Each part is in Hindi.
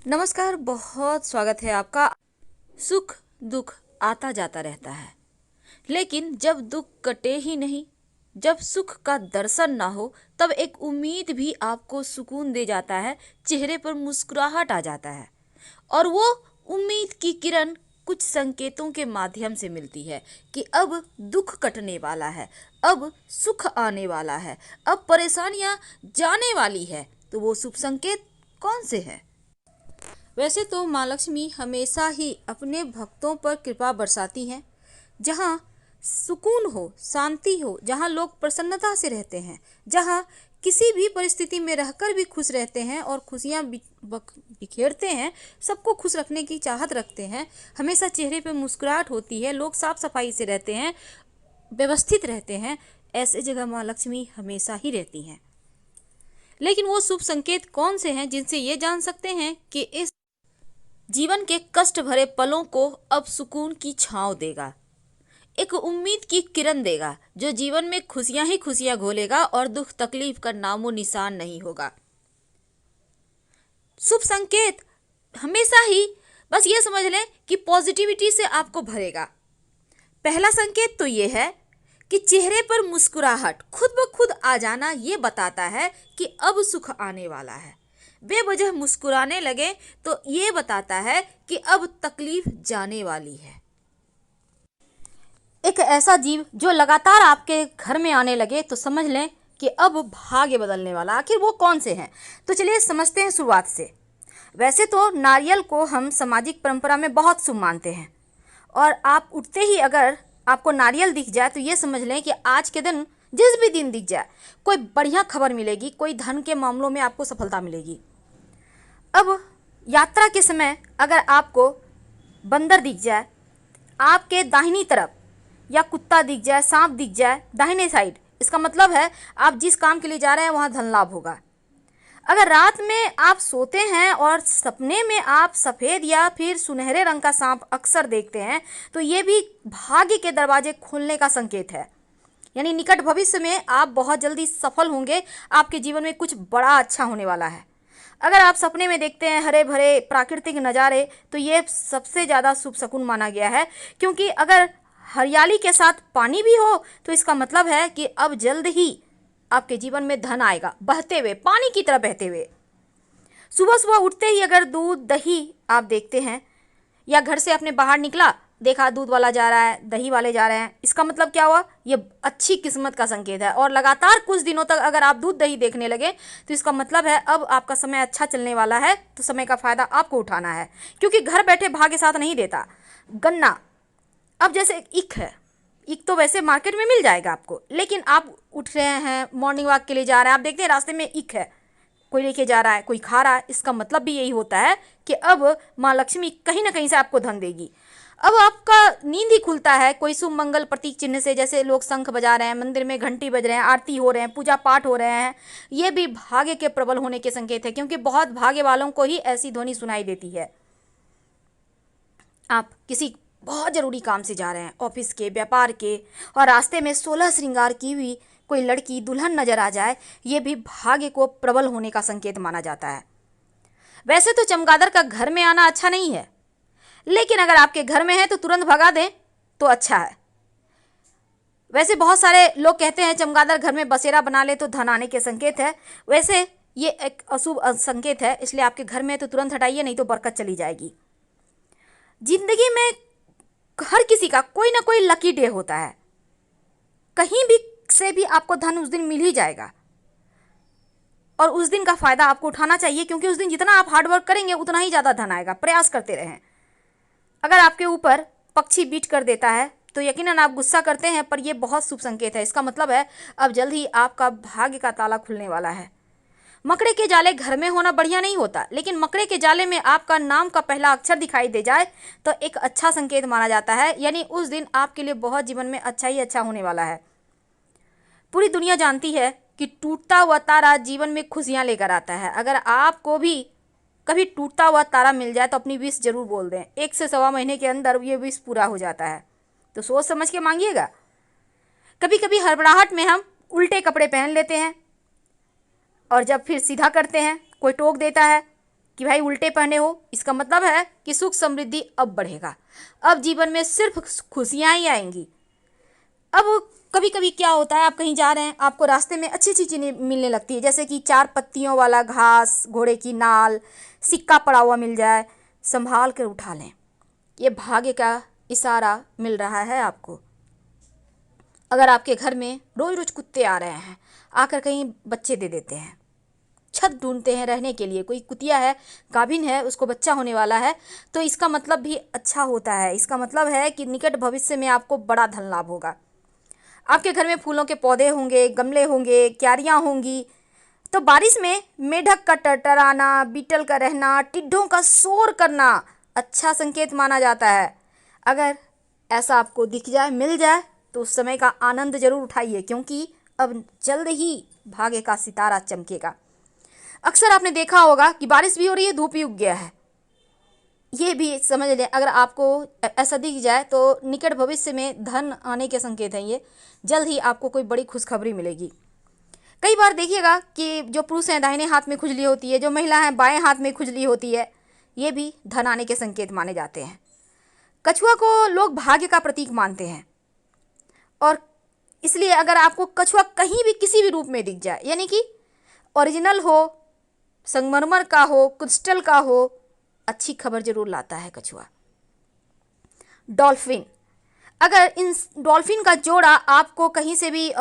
नमस्कार, बहुत स्वागत है आपका। सुख दुख आता जाता रहता है, लेकिन जब दुख कटे ही नहीं, जब सुख का दर्शन ना हो, तब एक उम्मीद भी आपको सुकून दे जाता है, चेहरे पर मुस्कुराहट आ जाता है। और वो उम्मीद की किरण कुछ संकेतों के माध्यम से मिलती है कि अब दुख कटने वाला है, अब सुख आने वाला है, अब परेशानियां जाने वाली है। तो वो शुभ संकेत कौन से हैं? वैसे तो माँ लक्ष्मी हमेशा ही अपने भक्तों पर कृपा बरसाती हैं। जहाँ सुकून हो, शांति हो, जहाँ लोग प्रसन्नता से रहते हैं, जहाँ किसी भी परिस्थिति में रहकर भी खुश रहते हैं और खुशियाँ बिखेरते हैं, सबको खुश रखने की चाहत रखते हैं, हमेशा चेहरे पे मुस्कुराहट होती है, लोग साफ सफाई से रहते हैं, व्यवस्थित रहते हैं, ऐसे जगह माँ लक्ष्मी हमेशा ही रहती हैं। लेकिन वो शुभ संकेत कौन से हैं जिनसे ये जान सकते हैं कि इस जीवन के कष्ट भरे पलों को अब सुकून की छांव देगा, एक उम्मीद की किरण देगा, जो जीवन में खुशियां ही खुशियां घोलेगा और दुख तकलीफ का नामो निशान नहीं होगा। शुभ संकेत हमेशा ही बस ये समझ लें कि पॉजिटिविटी से आपको भरेगा। पहला संकेत तो ये है कि चेहरे पर मुस्कुराहट खुद ब खुद आ जाना, ये बताता है कि अब सुख आने वाला है। बेवजह मुस्कुराने लगे तो ये बताता है कि अब तकलीफ जाने वाली है। एक ऐसा जीव जो लगातार आपके घर में आने लगे तो समझ लें कि अब भाग्य बदलने वाला। आखिर वो कौन से हैं? तो चलिए समझते हैं शुरुआत से। वैसे तो नारियल को हम सामाजिक परंपरा में बहुत शुभ मानते हैं, और आप उठते ही अगर आपको नारियल दिख जाए तो ये समझ लें कि आज के दिन, जिस भी दिन दिख जाए, कोई बढ़िया खबर मिलेगी, कोई धन के मामलों में आपको सफलता मिलेगी। अब यात्रा के समय अगर आपको बंदर दिख जाए आपके दाहिनी तरफ, या कुत्ता दिख जाए, सांप दिख जाए दाहिने साइड, इसका मतलब है आप जिस काम के लिए जा रहे हैं वहां धन लाभ होगा। अगर रात में आप सोते हैं और सपने में आप सफ़ेद या फिर सुनहरे रंग का सांप अक्सर देखते हैं, तो ये भी भाग्य के दरवाजे खुलने का संकेत है। यानी निकट भविष्य में आप बहुत जल्दी सफल होंगे, आपके जीवन में कुछ बड़ा अच्छा होने वाला है। अगर आप सपने में देखते हैं हरे भरे प्राकृतिक नज़ारे, तो ये सबसे ज़्यादा शुभ शकुन माना गया है, क्योंकि अगर हरियाली के साथ पानी भी हो तो इसका मतलब है कि अब जल्द ही आपके जीवन में धन आएगा, बहते हुए, पानी की तरह बहते हुए। सुबह सुबह उठते ही अगर दूध दही आप देखते हैं, या घर से अपने बाहर निकला, देखा दूध वाला जा रहा है, दही वाले जा रहे हैं, इसका मतलब क्या हुआ? ये अच्छी किस्मत का संकेत है। और लगातार कुछ दिनों तक अगर आप दूध दही देखने लगे तो इसका मतलब है अब आपका समय अच्छा चलने वाला है, तो समय का फायदा आपको उठाना है, क्योंकि घर बैठे भाग्य साथ नहीं देता। गन्ना, अब जैसे ईख है, ईख तो वैसे मार्केट में मिल जाएगा आपको, लेकिन आप उठ रहे हैं, मॉर्निंग वॉक के लिए जा रहे हैं, आप देखते हैं रास्ते में ईख है, कोई लेके जा रहा है, कोई खा रहा है, इसका मतलब भी यही होता है कि अब माँ लक्ष्मी कहीं ना कहीं से आपको धन देगी। अब आपका नींद ही खुलता है कोई शुभ मंगल प्रतीक चिन्ह से, जैसे लोग शंख बजा रहे हैं, मंदिर में घंटी बज रहे हैं, आरती हो रहे हैं, पूजा पाठ हो रहे हैं, ये भी भाग्य के प्रबल होने के संकेत है, क्योंकि बहुत भाग्य वालों को ही ऐसी ध्वनि सुनाई देती है। आप किसी बहुत ज़रूरी काम से जा रहे हैं, ऑफिस के, व्यापार के, और रास्ते में 16 श्रृंगार की हुई कोई लड़की दुल्हन नजर आ जाए, ये भी भाग्य को प्रबल होने का संकेत माना जाता है। वैसे तो चमगादड़ का घर में आना अच्छा नहीं है, लेकिन अगर आपके घर में है तो तुरंत भगा दें तो अच्छा है। वैसे बहुत सारे लोग कहते हैं चमगादड़ घर में बसेरा बना ले तो धन आने के संकेत है। वैसे ये एक अशुभ संकेत है, इसलिए आपके घर में है तो तुरंत हटाइए, नहीं तो बरकत चली जाएगी। जिंदगी में हर किसी का कोई ना कोई लकी डे होता है, कहीं भी से भी आपको धन उस दिन मिल ही जाएगा, और उस दिन का फायदा आपको उठाना चाहिए, क्योंकि उस दिन जितना आप हार्ड वर्क करेंगे उतना ही ज़्यादा धन आएगा। प्रयास करते रहें। अगर आपके ऊपर पक्षी बीट कर देता है तो यकीनन आप गुस्सा करते हैं, पर यह बहुत शुभ संकेत है, इसका मतलब है अब जल्द ही आपका भाग्य का ताला खुलने वाला है। मकड़े के जाले घर में होना बढ़िया नहीं होता, लेकिन मकड़े के जाले में आपका नाम का पहला अक्षर दिखाई दे जाए तो एक अच्छा संकेत माना जाता है, यानी उस दिन आपके लिए बहुत जीवन में अच्छा ही अच्छा होने वाला है। पूरी दुनिया जानती है कि टूटता हुआ तारा जीवन में खुशियां लेकर आता है। अगर आपको भी कभी टूटता हुआ तारा मिल जाए तो अपनी विश जरूर बोल दें, 1 से सवा महीने के अंदर ये विश पूरा हो जाता है, तो सोच समझ के मांगिएगा। कभी कभी हड़बड़ाहट में हम उल्टे कपड़े पहन लेते हैं, और जब फिर सीधा करते हैं कोई टोक देता है कि भाई उल्टे पहने हो, इसका मतलब है कि सुख समृद्धि अब बढ़ेगा, अब जीवन में सिर्फ खुशियाँ ही आएंगी। अब कभी कभी क्या होता है, आप कहीं जा रहे हैं, आपको रास्ते में अच्छी अच्छी चीज़ें मिलने लगती है, जैसे कि 4 पत्तियों वाला घास, घोड़े की नाल, सिक्का पड़ा हुआ मिल जाए, संभाल कर उठा लें। ये भाग्य का इशारा मिल रहा है आपको। अगर आपके घर में रोज रोज कुत्ते आ रहे हैं, आकर कहीं बच्चे दे देते हैं, छत ढूंढते हैं रहने के लिए, कोई कुतिया है, गाभिन है, उसको बच्चा होने वाला है, तो इसका मतलब भी अच्छा होता है। इसका मतलब है कि निकट भविष्य में आपको बड़ा धन लाभ होगा। आपके घर में फूलों के पौधे होंगे, गमले होंगे, क्यारियाँ होंगी, तो बारिश में मेढक का टरटराना, बीटल का रहना, टिड्ढों का शोर करना अच्छा संकेत माना जाता है। अगर ऐसा आपको दिख जाए, मिल जाए, तो उस समय का आनंद जरूर उठाइए, क्योंकि अब जल्द ही भाग्य का सितारा चमकेगा। अक्सर आपने देखा होगा कि बारिश भी हो रही है, धूप भी उग गया है। ये भी समझ लें, अगर आपको ऐसा दिख जाए तो निकट भविष्य में धन आने के संकेत हैं। ये जल्द ही आपको कोई बड़ी खुशखबरी मिलेगी। कई बार देखिएगा कि जो पुरुष हैं दाहिने हाथ में खुजली होती है, जो महिला हैं बाएं हाथ में खुजली होती है, ये भी धन आने के संकेत माने जाते हैं। कछुआ को लोग भाग्य का प्रतीक मानते हैं, और इसलिए अगर आपको कछुआ कहीं भी किसी भी रूप में दिख जाए, यानी कि ओरिजिनल हो, संगमरमर का हो, क्रिस्टल का हो, अच्छी खबर जरूर लाता है कछुआ। डॉल्फिन, अगर इन डॉल्फिन का जोड़ा आपको कहीं से भी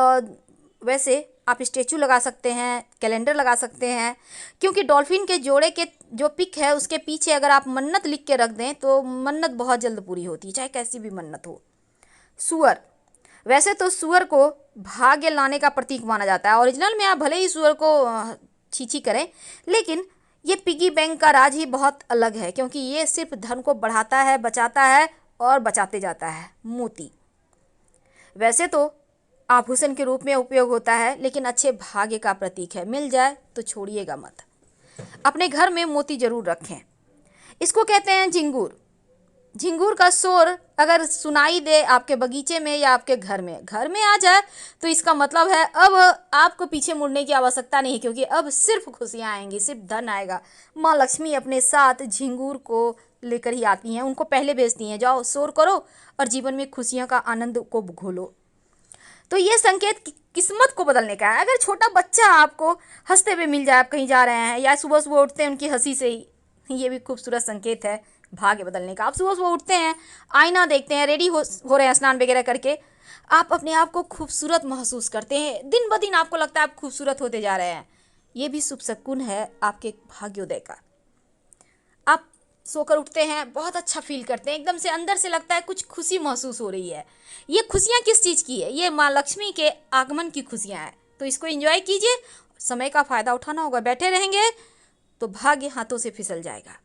वैसे आप स्टेचू लगा सकते हैं, कैलेंडर लगा सकते हैं, क्योंकि डॉल्फिन के जोड़े के जो पिक है उसके पीछे अगर आप मन्नत लिख के रख दें तो मन्नत बहुत जल्द पूरी होती है, चाहे कैसी भी मन्नत हो। सुअर, वैसे तो सुअर को भाग्य लाने का प्रतीक माना जाता है। ओरिजिनल में आप भले ही सुअर को छीछी करें, लेकिन ये पिगी बैंक का राज ही बहुत अलग है, क्योंकि ये सिर्फ धन को बढ़ाता है, बचाता है और बचाते जाता है। मोती, वैसे तो आभूषण के रूप में उपयोग होता है, लेकिन अच्छे भाग्य का प्रतीक है। मिल जाए तो छोड़िएगा मत, अपने घर में मोती जरूर रखें। इसको कहते हैं झिंगूर। झिंगूर का शोर अगर सुनाई दे आपके बगीचे में या आपके घर में आ जाए, तो इसका मतलब है अब आपको पीछे मुड़ने की आवश्यकता नहीं, क्योंकि अब सिर्फ खुशियाँ आएंगी, सिर्फ धन आएगा। माँ लक्ष्मी अपने साथ झिंगूर को लेकर ही आती हैं, उनको पहले भेजती हैं, जाओ शोर करो और जीवन में खुशियों का आनंद को घोलो। तो ये संकेत किस्मत को बदलने का है। अगर छोटा बच्चा आपको हंसते हुए मिल जाए, आप कहीं जा रहे हैं, या सुबह सुबह उठते हैं उनकी हंसी से ही, ये भी खूबसूरत संकेत है भाग्य बदलने का। आप सुबह सुबह उठते हैं, आईना देखते हैं, रेडी हो रहे हैं स्नान वगैरह करके, आप अपने आप को खूबसूरत महसूस करते हैं, दिन ब दिन आपको लगता है आप खूबसूरत होते जा रहे हैं। ये भी शुभ शकुन है आपके भाग्योदय का। आप सोकर उठते हैं, बहुत अच्छा फील करते हैं, एकदम से अंदर से लगता है कुछ खुशी महसूस हो रही है। ये खुशियाँ किस चीज़ की है? ये माँ लक्ष्मी के आगमन की खुशियाँ हैं। तो इसको एंजॉय कीजिए, समय का फ़ायदा उठाना होगा। बैठे रहेंगे तो भाग्य हाथों से फिसल जाएगा।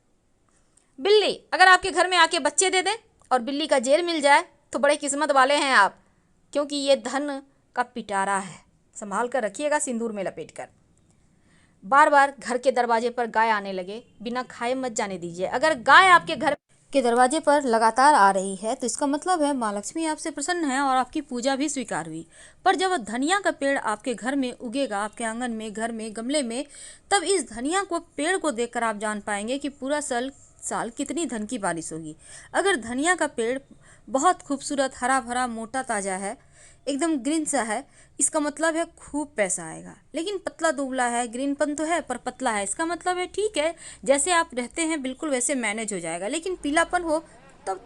बिल्ली, अगर आपके घर में आके बच्चे दे दें और बिल्ली का जेर मिल जाए तो बड़े किस्मत वाले हैं आप, क्योंकि ये धन का पिटारा है। संभाल कर रखिएगा सिंदूर में लपेट कर। बार बार घर के दरवाजे पर गाय आने लगे, बिना खाए मत जाने दीजिए। अगर गाय आपके घर के दरवाजे पर लगातार आ रही है तो इसका मतलब है माँ लक्ष्मी आपसे प्रसन्न है और आपकी पूजा भी स्वीकार हुई। पर जब धनिया का पेड़ आपके घर में उगेगा, आपके आंगन में, घर में, गमले में, तब इस धनिया को, पेड़ को देखकर आप जान पाएंगे कि पूरा साल कितनी धन की बारिश होगी। अगर धनिया का पेड़ बहुत खूबसूरत, हरा भरा, मोटा, ताज़ा है, एकदम ग्रीन सा है, इसका मतलब है खूब पैसा आएगा। लेकिन पतला दुबला है, ग्रीनपन तो है पर पतला है, इसका मतलब है ठीक है, जैसे आप रहते हैं बिल्कुल वैसे मैनेज हो जाएगा। लेकिन पीलापन हो तब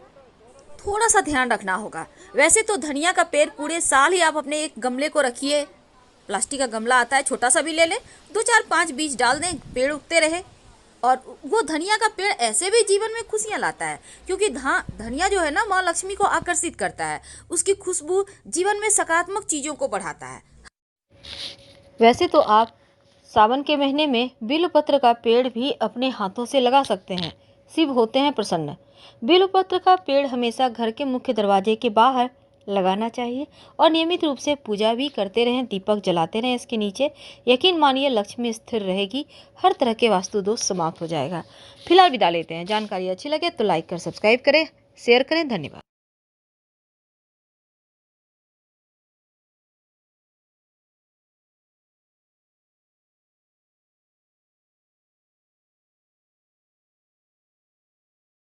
थोड़ा सा ध्यान रखना होगा। वैसे तो धनिया का पेड़ पूरे साल ही आप अपने एक गमले को रखिए, प्लास्टिक का गमला आता है, छोटा सा भी ले लें, 2 4 5 बीज डाल दें, पेड़ उगते रहे। और वो धनिया का पेड़ ऐसे भी जीवन में खुशियाँ लाता है, क्योंकि धनिया जो है ना, माँ लक्ष्मी को आकर्षित करता है। उसकी खुशबू जीवन में सकारात्मक चीज़ों को बढ़ाता है। वैसे तो आप सावन के महीने में बिल्वपत्र का पेड़ भी अपने हाथों से लगा सकते हैं, शिव होते हैं प्रसन्न। बिल्वपत्र का पेड़ हमेशा घर के मुख्य दरवाजे के बाहर लगाना चाहिए और नियमित रूप से पूजा भी करते रहें, दीपक जलाते रहें इसके नीचे। यकीन मानिए लक्ष्मी स्थिर रहेगी, हर तरह के वास्तु दोष समाप्त हो जाएगा। फिलहाल विदा लेते हैं। जानकारी अच्छी लगे तो लाइक कर सब्सक्राइब करें, शेयर करें। धन्यवाद।